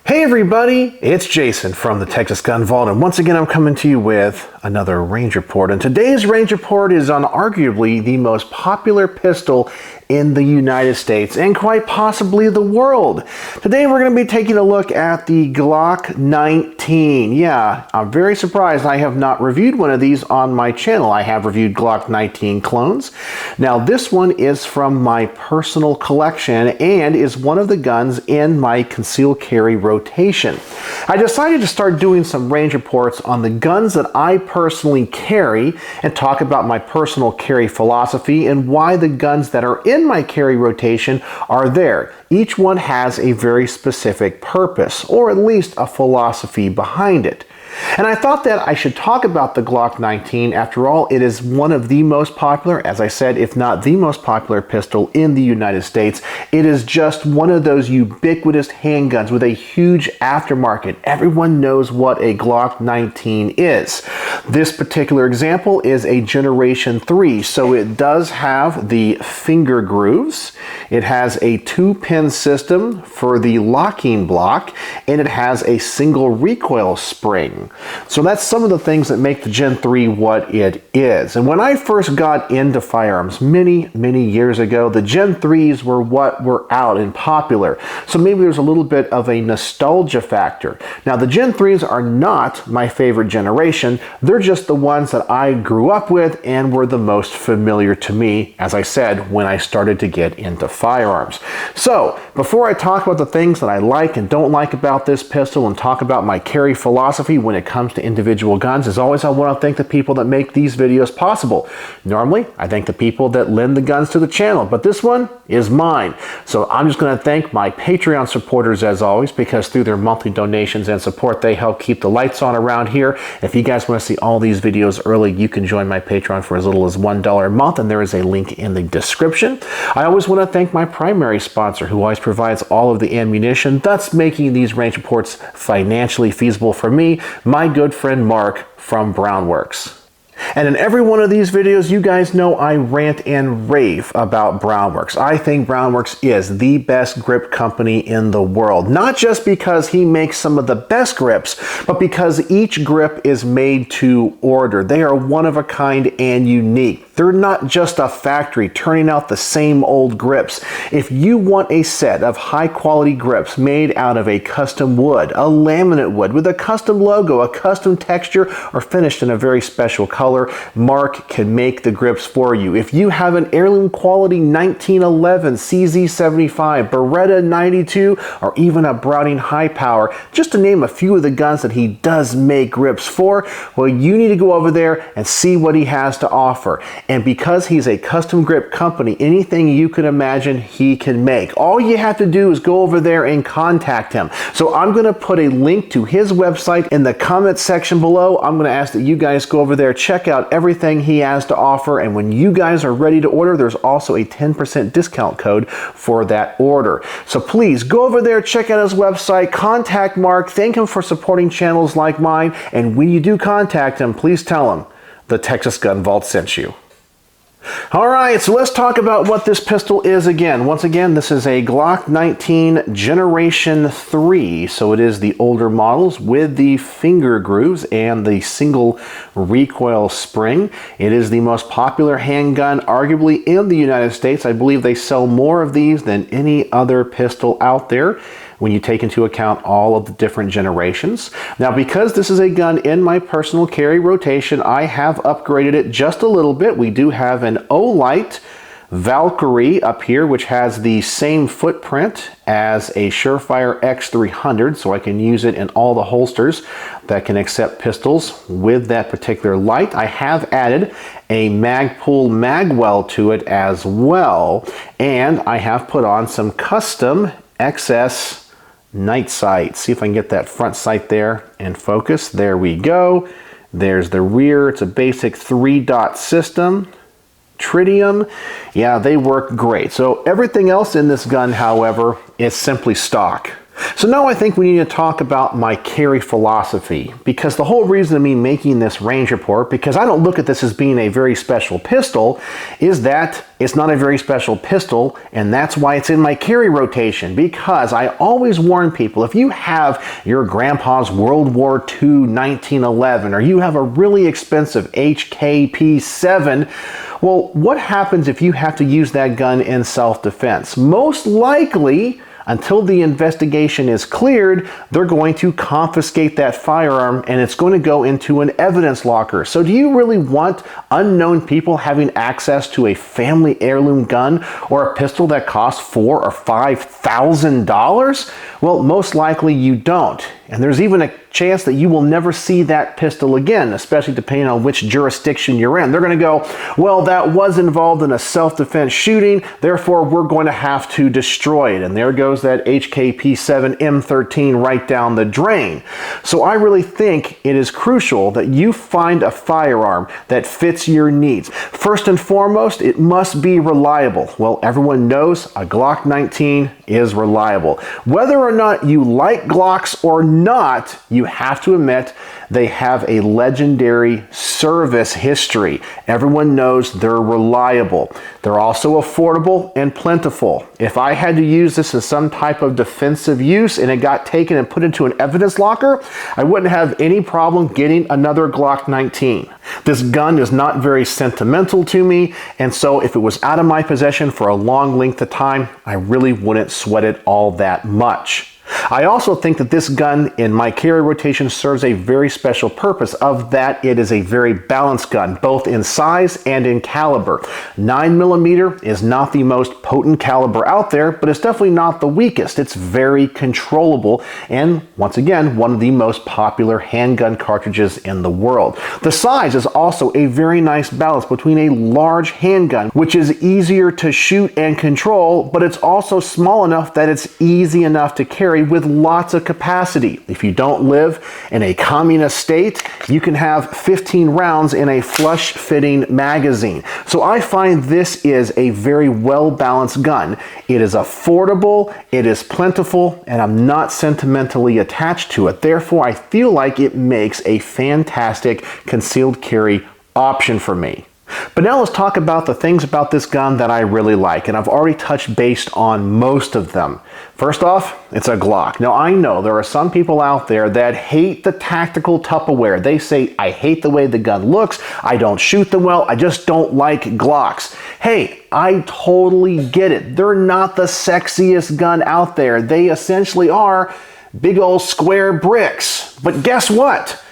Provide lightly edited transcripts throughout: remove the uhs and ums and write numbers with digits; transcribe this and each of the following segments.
Hey everybody, it's Jason from the Texas Gun Vault, and once again I'm coming to you with another range report. And today's range report is on arguably the most popular pistol in the United States and quite possibly the world. Today we're going to be taking a look at the Glock 19. Yeah, I'm very surprised I have not reviewed one of these on my channel. I have reviewed Glock 19 clones. Now this one is from my personal collection and is one of the guns in my concealed carry rotation. I decided to start doing some range reports on the guns that I personally carry and talk about my personal carry philosophy and why the guns that are in my carry rotation are there. Each one has a very specific purpose, or at least a philosophy behind it. And I thought that I should talk about the Glock 19. After all, it is one of the most popular, as I said, if not the most popular pistol in the United States. It is just one of those ubiquitous handguns with a huge aftermarket. Everyone knows what a Glock 19 is. This particular example is a Generation 3, so it does have the finger grooves. It has a 2-pin system for the locking block, and it has a single recoil spring. So that's some of the things that make the Gen 3 what it is. And when I first got into firearms many years ago, the Gen 3s were what were out and popular. So maybe there's a little bit of a nostalgia factor. Now the Gen 3s are not my favorite generation. They're just the ones that I grew up with and were the most familiar to me, as I said, when I started to get into firearms. So before I talk about the things that I like and don't like about this pistol and talk about my carry philosophy when it comes to individual guns, as always, I want to thank the people that make these videos possible. Normally, I thank the people that lend the guns to the channel, but this one is mine. So I'm just going to thank my Patreon supporters as always, because through their monthly donations and support, they help keep the lights on around here. If you guys want to see all these videos early, you can join my Patreon for as little as $1 a month, and there is a link in the description. I always want to thank my primary sponsor, who always provides all of the ammunition, thus making these range reports financially feasible for me, my good friend Mark from Brownworks. And in every one of these videos, you guys know I rant and rave about Brownworks. I think Brownworks is the best grip company in the world. Not just because he makes some of the best grips, but because each grip is made to order. They are one of a kind and unique. They're not just a factory turning out the same old grips. If you want a set of high quality grips made out of a custom wood, a laminate wood with a custom logo, a custom texture, or finished in a very special color, Mark can make the grips for you. If you have an heirloom quality 1911 CZ75, Beretta 92, or even a Browning high power, just to name a few of the guns that he does make grips for, well, you need to go over there and see what he has to offer. And because he's a custom grip company, anything you can imagine he can make. All you have to do is go over there and contact him. So I'm going to put a link to his website in the comment section below. I'm going to ask that you guys go over there, check out everything he has to offer, and when you guys are ready to order, there's also a 10% discount code for that order. So please go over there, check out his website, contact Mark, thank him for supporting channels like mine, and when you do contact him, please tell him the Texas Gun Vault sent you. Alright, so let's talk about what this pistol is again. Once again, this is a Glock 19 Generation 3, so it is the older models with the finger grooves and the single recoil spring. It is the most popular handgun arguably in the United States. I believe they sell more of these than any other pistol out there, when you take into account all of the different generations. Now, because this is a gun in my personal carry rotation, I have upgraded it just a little bit. We do have an Olight Valkyrie up here, which has the same footprint as a Surefire X300, so I can use it in all the holsters that can accept pistols with that particular light. I have added a Magpul magwell to it as well, and I have put on some custom XS night sight. See if I can get that front sight there and focus. There we go. There's the rear. It's a basic 3-dot system. Tritium. Yeah, they work great. So everything else in this gun, however, is simply stock. So now I think we need to talk about my carry philosophy, because the whole reason of me making this range report, because I don't look at this as being a very special pistol, is that it's not a very special pistol, and that's why it's in my carry rotation, because I always warn people, if you have your grandpa's World War II 1911, or you have a really expensive HKP7, well, what happens if you have to use that gun in self-defense? Most likely, until the investigation is cleared, they're going to confiscate that firearm and it's going to go into an evidence locker. So do you really want unknown people having access to a family heirloom gun or a pistol that costs $4,000 or $5,000? Well, most likely you don't. And there's even a chance that you will never see that pistol again, especially depending on which jurisdiction you're in. They're going to go, well, that was involved in a self-defense shooting, therefore we're going to have to destroy it. And there goes that HKP7 M13 right down the drain. So I really think it is crucial that you find a firearm that fits your needs. First and foremost, it must be reliable. Well, everyone knows a Glock 19 is reliable. Whether or not you like Glocks or not, you have to admit they have a legendary service history. Everyone knows they're reliable. They're also affordable and plentiful. If I had to use this as some type of defensive use and it got taken and put into an evidence locker, I wouldn't have any problem getting another Glock 19. This gun is not very sentimental to me, and so if it was out of my possession for a long length of time, I really wouldn't sweat it all that much. I also think that this gun in my carry rotation serves a very special purpose, of that it is a very balanced gun, both in size and in caliber. 9mm is not the most potent caliber out there, but it's definitely not the weakest. It's very controllable, and once again, one of the most popular handgun cartridges in the world. The size is also a very nice balance between a large handgun, which is easier to shoot and control, but it's also small enough that it's easy enough to carry with lots of capacity. If you don't live in a communist state, you can have 15 rounds in a flush-fitting magazine. So I find this is a very well-balanced gun. It is affordable, it is plentiful, and I'm not sentimentally attached to it. Therefore, I feel like it makes a fantastic concealed carry option for me. But now let's talk about the things about this gun that I really like, and I've already touched base on most of them. First off, it's a Glock. Now I know there are some people out there that hate the tactical Tupperware. They say, I hate the way the gun looks, I don't shoot them well, I just don't like Glocks. Hey, I totally get it. They're not the sexiest gun out there. They essentially are big old square bricks. But guess what?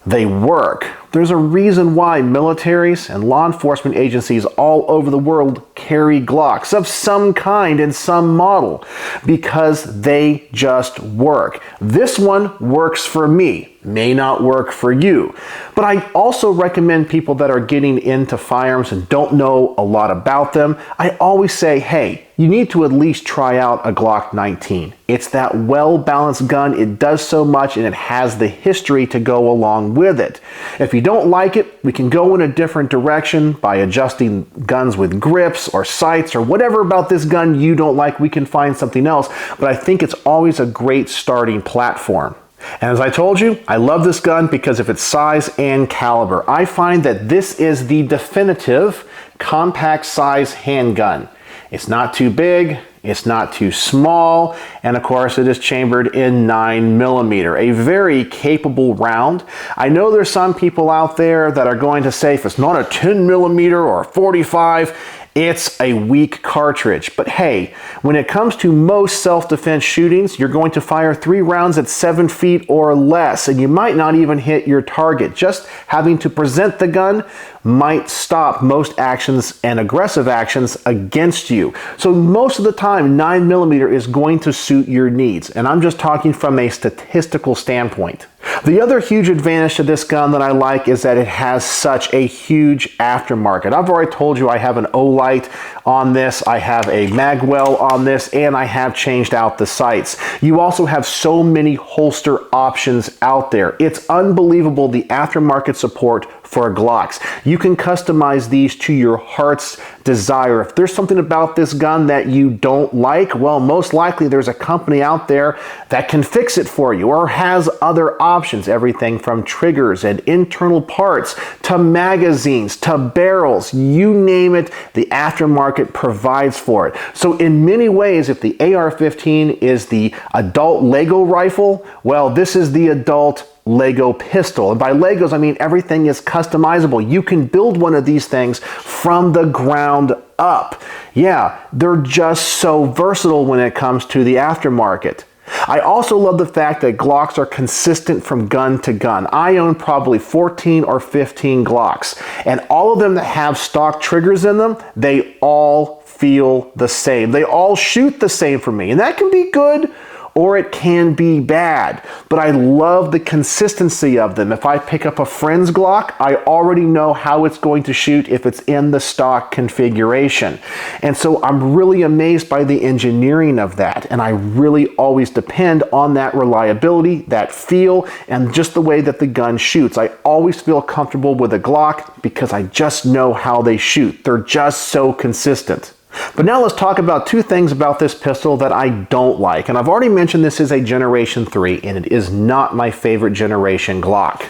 They work. There's a reason why militaries and law enforcement agencies all over the world carry Glocks of some kind and some model, because they just work. This one works for me, may not work for you. But I also recommend people that are getting into firearms and don't know a lot about them, I always say, hey, you need to at least try out a Glock 19. It's that well-balanced gun, it does so much, and it has the history to go along with it. If you don't like it, we can go in a different direction by adjusting guns with grips or sights or whatever about this gun you don't like. We can find something else, but I think it's always a great starting platform. And as I told you, I love this gun because of its size and caliber. I find that this is the definitive compact size handgun. It's not too big, it's not too small, and of course it is chambered in 9mm, a very capable round. I know there's some people out there that are going to say if it's not a 10mm or a 45, it's a weak cartridge. But hey, when it comes to most self-defense shootings, you're going to fire 3 rounds at 7 feet or less, and you might not even hit your target. Just having to present the gun might stop most actions and aggressive actions against you. So most of the time, 9mm is going to suit your needs, and I'm just talking from a statistical standpoint. The other huge advantage to this gun that I like is that it has such a huge aftermarket. I've already told you I have an O-light on this, I have a magwell on this, and I have changed out the sights. You also have so many holster options out there. It's unbelievable the aftermarket support for Glocks. You can customize these to your heart's desire. If there's something about this gun that you don't like, well, most likely there's a company out there that can fix it for you or has other options. Everything from triggers and internal parts to magazines to barrels, you name it, the aftermarket provides for it. So in many ways, if the AR-15 is the adult Lego rifle, well, this is the adult Lego pistol. And by Legos, I mean everything is customizable. You can build one of these things from the ground up. Yeah, they're just so versatile when it comes to the aftermarket. I also love the fact that Glocks are consistent from gun to gun. I own probably 14 or 15 Glocks, and all of them that have stock triggers in them, they all feel the same. They all shoot the same for me, and that can be good or it can be bad, but I love the consistency of them. If I pick up a friend's Glock, I already know how it's going to shoot if it's in the stock configuration. And so I'm really amazed by the engineering of that, and I really always depend on that reliability, that feel, and just the way that the gun shoots. I always feel comfortable with a Glock because I just know how they shoot. They're just so consistent. But now let's talk about two things about this pistol that I don't like. And I've already mentioned this is a Generation 3, and it is not my favorite generation Glock.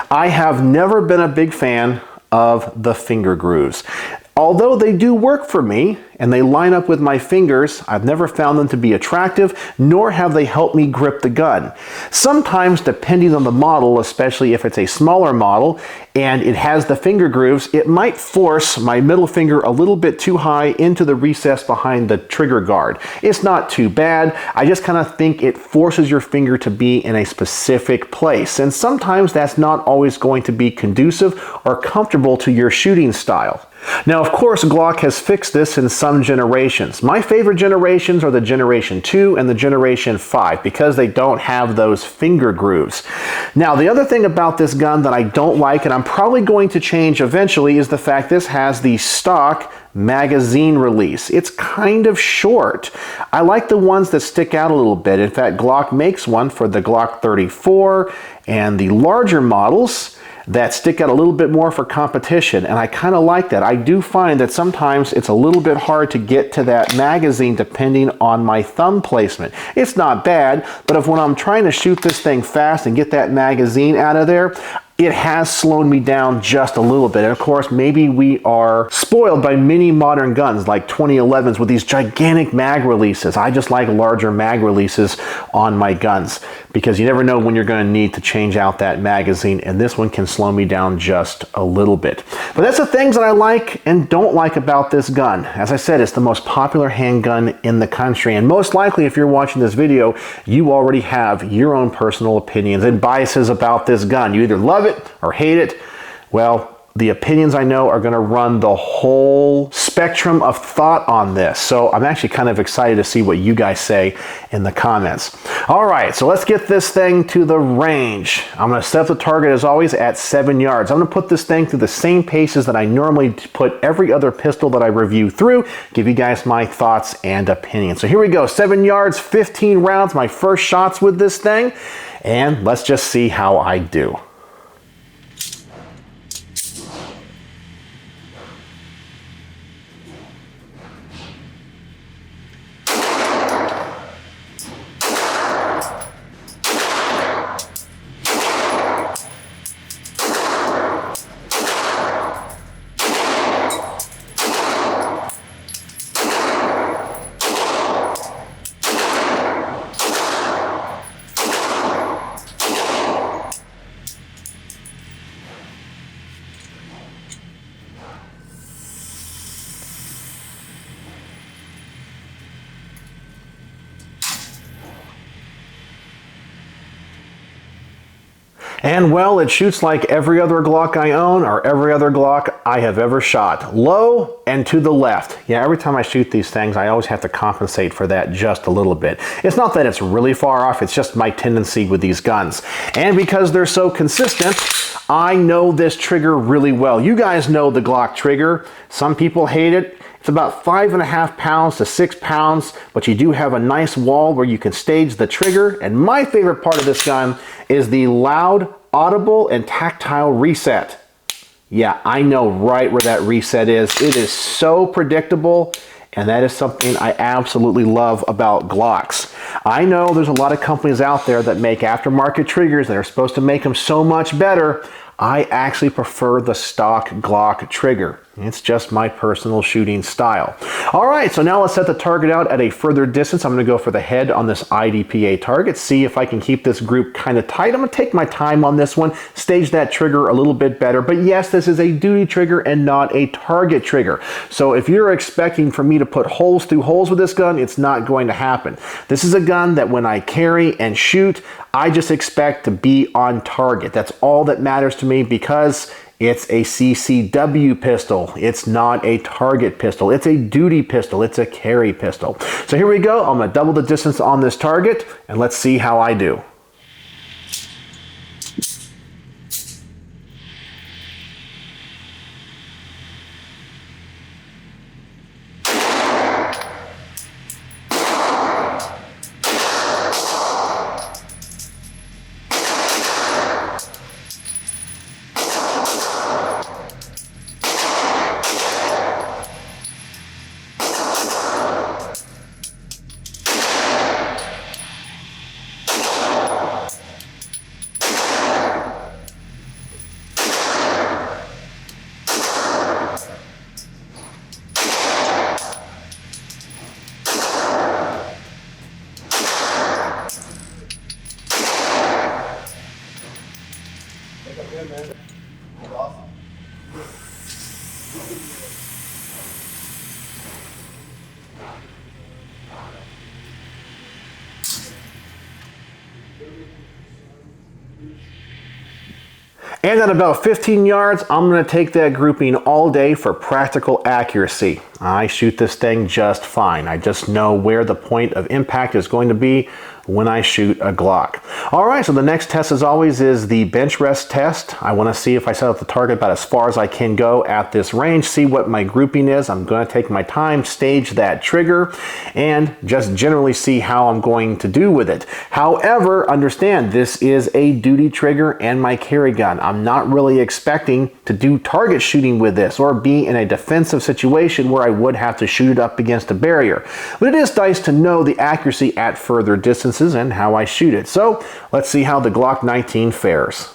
I have never been a big fan of the finger grooves. Although they do work for me and they line up with my fingers, I've never found them to be attractive, nor have they helped me grip the gun. Sometimes, depending on the model, especially if it's a smaller model and it has the finger grooves, it might force my middle finger a little bit too high into the recess behind the trigger guard. It's not too bad. I just kind of think it forces your finger to be in a specific place. And sometimes that's not always going to be conducive or comfortable to your shooting style. Now, of course, Glock has fixed this in some generations. My favorite generations are the Generation 2 and the Generation 5 because they don't have those finger grooves. Now, the other thing about this gun that I don't like, and I'm probably going to change eventually, is the fact this has the stock magazine release. It's kind of short. I like the ones that stick out a little bit. In fact, Glock makes one for the Glock 34 and the larger models that stick out a little bit more for competition, and I kind of like that. I do find that sometimes it's a little bit hard to get to that magazine depending on my thumb placement. It's not bad, but if when I'm trying to shoot this thing fast and get that magazine out of there, it has slowed me down just a little bit. And of course, maybe we are spoiled by many modern guns like 2011s with these gigantic mag releases. I just like larger mag releases on my guns because you never know when you're going to need to change out that magazine, and this one can slow me down just a little bit. But that's the things that I like and don't like about this gun. As I said, it's the most popular handgun in the country, and most likely if you're watching this video, you already have your own personal opinions and biases about this gun. You either love it or hate it. Well, the opinions I know are going to run the whole spectrum of thought on this. So I'm actually kind of excited to see what you guys say in the comments. All right, so let's get this thing to the range. I'm going to set the target as always at 7 yards. I'm going to put this thing through the same paces that I normally put every other pistol that I review through, give you guys my thoughts and opinions. So here we go, 7 yards, 15 rounds, my first shots with this thing, and let's just see how I do. And well, it shoots like every other Glock I own or every other Glock I have ever shot. Low and to the left. Yeah, every time I shoot these things, I always have to compensate for that just a little bit. It's not that it's really far off, it's just my tendency with these guns. And because they're so consistent, I know this trigger really well. You guys know the Glock trigger. Some people hate it. It's about 5.5 pounds to 6 pounds, but you do have a nice wall where you can stage the trigger. And my favorite part of this gun is the loud, audible, and tactile reset. Yeah, I know right where that reset is. It is so predictable, and that is something I absolutely love about Glocks. I know there's a lot of companies out there that make aftermarket triggers that are supposed to make them so much better. I actually prefer the stock Glock trigger. It's just my personal shooting style. All right, so now let's set the target out at a further distance. I'm gonna go for the head on this IDPA target, see if I can keep this group kind of tight. I'm gonna take my time on this one, stage that trigger a little bit better. But yes, this is a duty trigger and not a target trigger. So if you're expecting for me to put holes through holes with this gun, it's not going to happen. This is a gun that when I carry and shoot, I just expect to be on target. That's all that matters to me because it's a CCW pistol. It's not a target pistol. It's a duty pistol. It's a carry pistol. So here we go. I'm gonna double the distance on this target and let's see how I do. And at about 15 yards, I'm going to take that grouping all day for practical accuracy. I shoot this thing just fine. I just know where the point of impact is going to be when I shoot a Glock. All right, so the next test as always is the bench rest test. I want to see if I set up the target about as far as I can go at this range, see what my grouping is. I'm going to take my time, stage that trigger, and just generally see how I'm going to do with it. However, understand this is a duty trigger and my carry gun. I'm not really expecting to do target shooting with this or be in a defensive situation where I would have to shoot it up against a barrier. But it is nice to know the accuracy at further distances and how I shoot it. So let's see how the Glock 19 fares.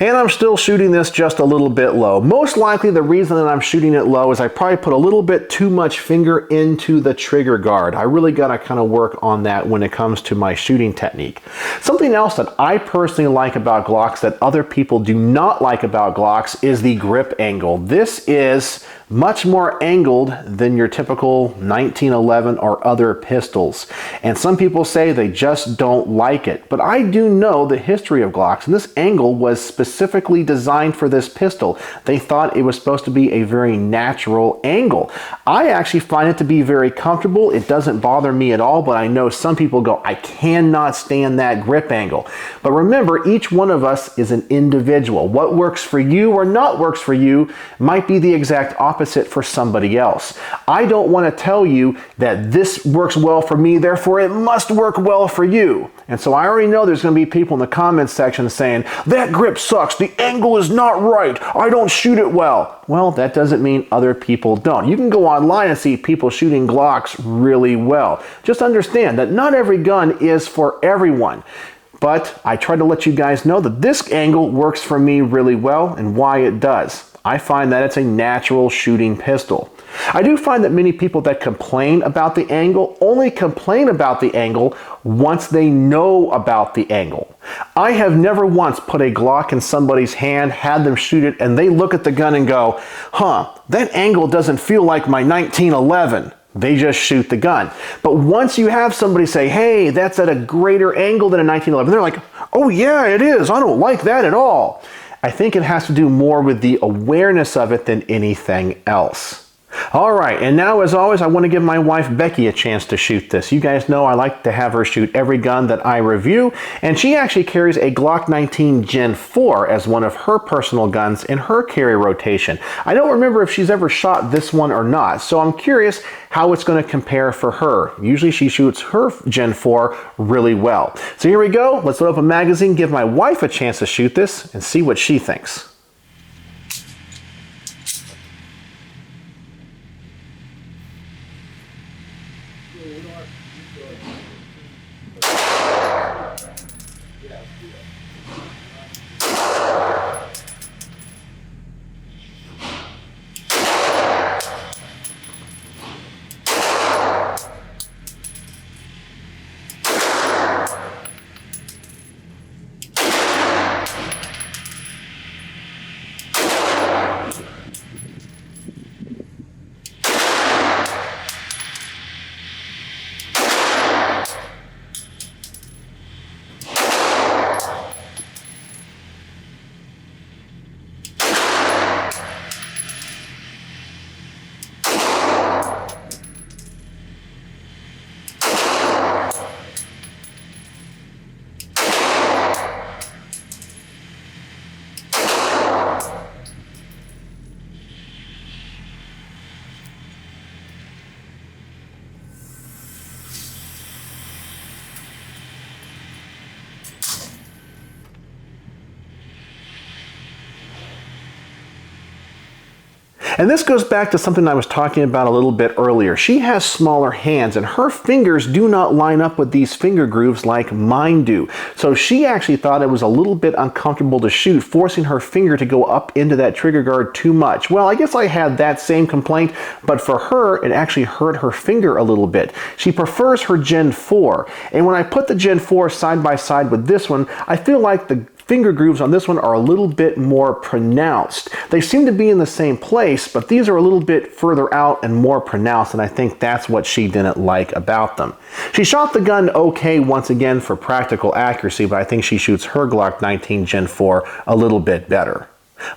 And I'm still shooting this just a little bit low. Most likely the reason that I'm shooting it low is I probably put a little bit too much finger into the trigger guard. I really gotta kind of work on that when it comes to my shooting technique. Something else that I personally like about Glocks that other people do not like about Glocks is the grip angle. This is much more angled than your typical 1911 or other pistols. And some people say they just don't like it. But I do know the history of Glocks, and this angle was specifically designed for this pistol. They thought it was supposed to be a very natural angle. I actually find it to be very comfortable. It doesn't bother me at all, but I know some people go, I cannot stand that grip angle. But remember, each one of us is an individual. What works for you or not works for you might be the exact opposite opposite for somebody else. I don't want to tell you that this works well for me, therefore it must work well for you. And so I already know there's going to be people in the comments section saying, that grip sucks, the angle is not right, I don't shoot it well. Well, that doesn't mean other people don't. You can go online and see people shooting Glocks really well. Just understand that not every gun is for everyone. But I try to let you guys know that this angle works for me really well and why it does. I find that it's a natural shooting pistol. I do find that many people that complain about the angle only complain about the angle once they know about the angle. I have never once put a Glock in somebody's hand, had them shoot it, and they look at the gun and go, huh, that angle doesn't feel like my 1911. They just shoot the gun. But once you have somebody say, hey, that's at a greater angle than a 1911, they're like, oh yeah, it is. I don't like that at all. I think it has to do more with the awareness of it than anything else. All right, and now as always, I want to give my wife Becky a chance to shoot this. You guys know I like to have her shoot every gun that I review, and she actually carries a Glock 19 Gen 4 as one of her personal guns in her carry rotation. I don't remember if she's ever shot this one or not, so I'm curious how it's going to compare for her. Usually she shoots her Gen 4 really well. So here we go. Let's load up a magazine, give my wife a chance to shoot this, and see what she thinks. And this goes back to something I was talking about a little bit earlier. She has smaller hands and her fingers do not line up with these finger grooves like mine do. So she actually thought it was a little bit uncomfortable to shoot, forcing her finger to go up into that trigger guard too much. Well, I guess I had that same complaint, but for her, it actually hurt her finger a little bit. She prefers her Gen 4. And when I put the Gen 4 side by side with this one, I feel like the finger grooves on this one are a little bit more pronounced. They seem to be in the same place, but these are a little bit further out and more pronounced, and I think that's what she didn't like about them. She shot the gun okay once again for practical accuracy, but I think she shoots her Glock 19 Gen 4 a little bit better.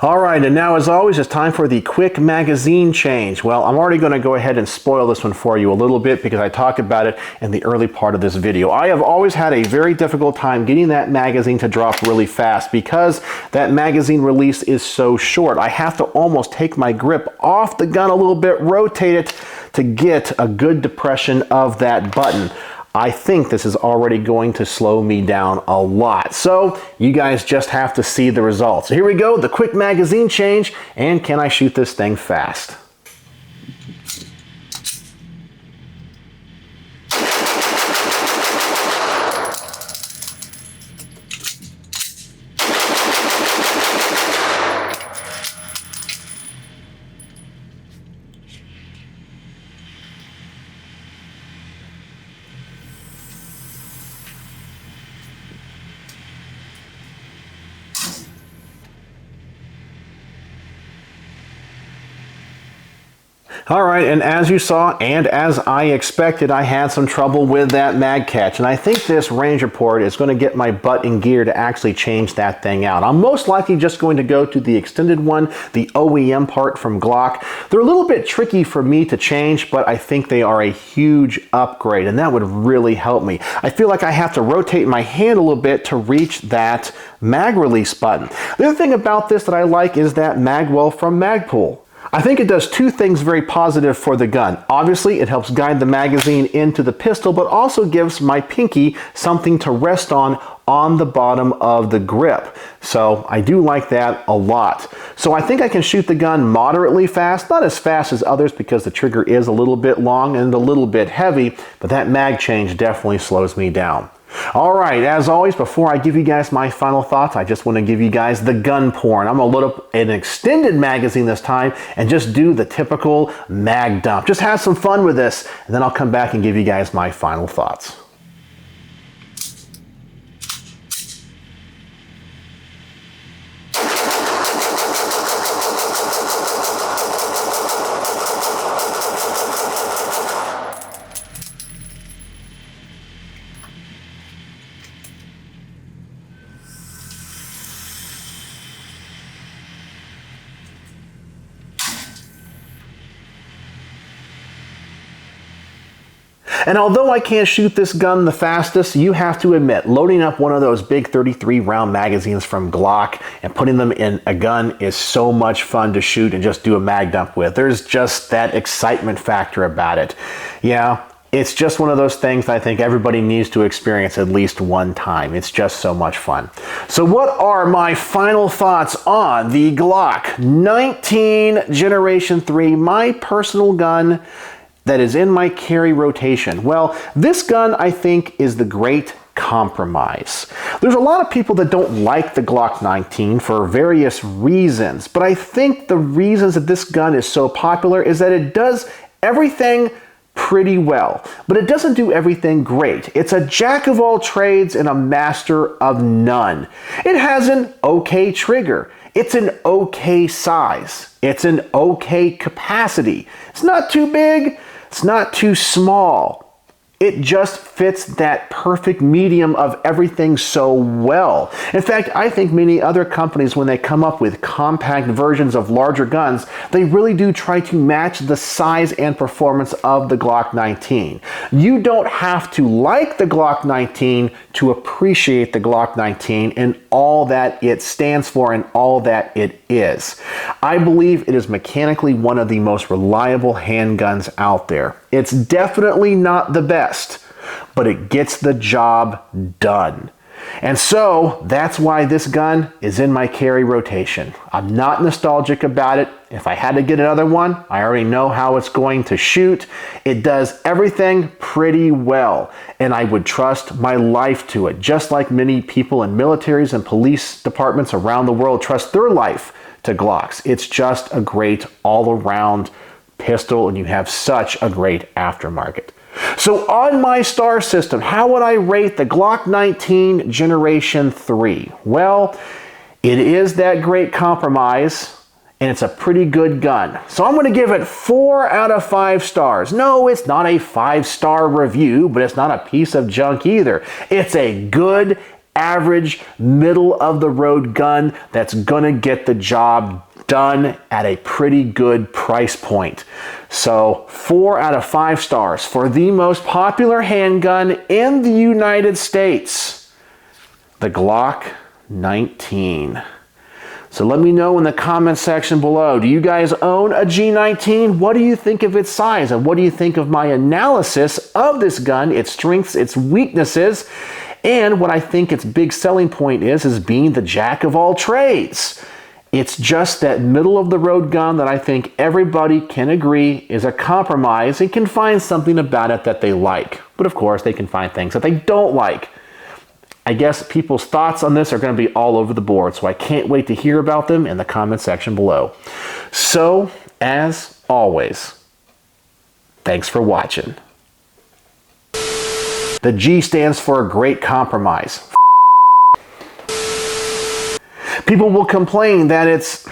Alright, and now as always, it's time for the quick magazine change. Well, I'm already going to go ahead and spoil this one for you a little bit because I talked about it in the early part of this video. I have always had a very difficult time getting that magazine to drop really fast because that magazine release is so short. I have to almost take my grip off the gun a little bit, rotate it to get a good depression of that button. I think this is already going to slow me down a lot. So you guys just have to see the results. So here we go, the quick magazine change, and can I shoot this thing fast? Alright, and as you saw, and as I expected, I had some trouble with that mag catch, and I think this range report is going to get my butt in gear to actually change that thing out. I'm most likely just going to go to the extended one, the OEM part from Glock. They're a little bit tricky for me to change, but I think they are a huge upgrade, and that would really help me. I feel like I have to rotate my hand a little bit to reach that mag release button. The other thing about this that I like is that mag well from Magpul. I think it does two things very positive for the gun. Obviously, it helps guide the magazine into the pistol, but also gives my pinky something to rest on the bottom of the grip. So I do like that a lot. So I think I can shoot the gun moderately fast, not as fast as others because the trigger is a little bit long and a little bit heavy, but that mag change definitely slows me down. All right, as always, before I give you guys my final thoughts, I just want to give you guys the gun porn. I'm going to load up an extended magazine this time and just do the typical mag dump. Just have some fun with this, and then I'll come back and give you guys my final thoughts. And although I can't shoot this gun the fastest, you have to admit, loading up one of those big 33 round magazines from Glock and putting them in a gun is so much fun to shoot and just do a mag dump with. There's just that excitement factor about it. Yeah, it's just one of those things I think everybody needs to experience at least one time. It's just so much fun. So what are my final thoughts on the Glock 19 Generation 3, my personal gun that is in my carry rotation? Well, this gun I think is the great compromise. There's a lot of people that don't like the Glock 19 for various reasons, but I think the reasons that this gun is so popular is that it does everything pretty well, but it doesn't do everything great. It's a jack of all trades and a master of none. It has an okay trigger. It's an okay size. It's an okay capacity. It's not too big. It's not too small. It just fits that perfect medium of everything so well. In fact, I think many other companies, when they come up with compact versions of larger guns, they really do try to match the size and performance of the Glock 19. You don't have to like the Glock 19 to appreciate the Glock 19 and all that it stands for and all that it is. I believe it is mechanically one of the most reliable handguns out there. It's definitely not the best, but it gets the job done. And so that's why this gun is in my carry rotation. I'm not nostalgic about it. If I had to get another one, I already know how it's going to shoot. It does everything pretty well, and I would trust my life to it, just like many people in militaries and police departments around the world trust their life to Glocks. It's just a great all-around pistol, and you have such a great aftermarket. So on my star system, how would I rate the Glock 19 Generation 3? Well, it is that great compromise, and it's a pretty good gun. So I'm going to give it 4 out of 5 stars. No, it's not a 5-star review, but it's not a piece of junk either. It's a good, average, middle-of-the-road gun that's going to get the job done at a pretty good price point. So 4 out of 5 stars for the most popular handgun in the United States, the Glock 19. So let me know in the comment section below, do you guys own a G19? What do you think of its size? And what do you think of my analysis of this gun, its strengths, its weaknesses, and what I think its big selling point is being the jack of all trades. It's just that middle-of-the-road gun that I think everybody can agree is a compromise and can find something about it that they like. But of course, they can find things that they don't like. I guess people's thoughts on this are going to be all over the board, so I can't wait to hear about them in the comment section below. So, as always, thanks for watching. The G stands for a great compromise. People will complain that it's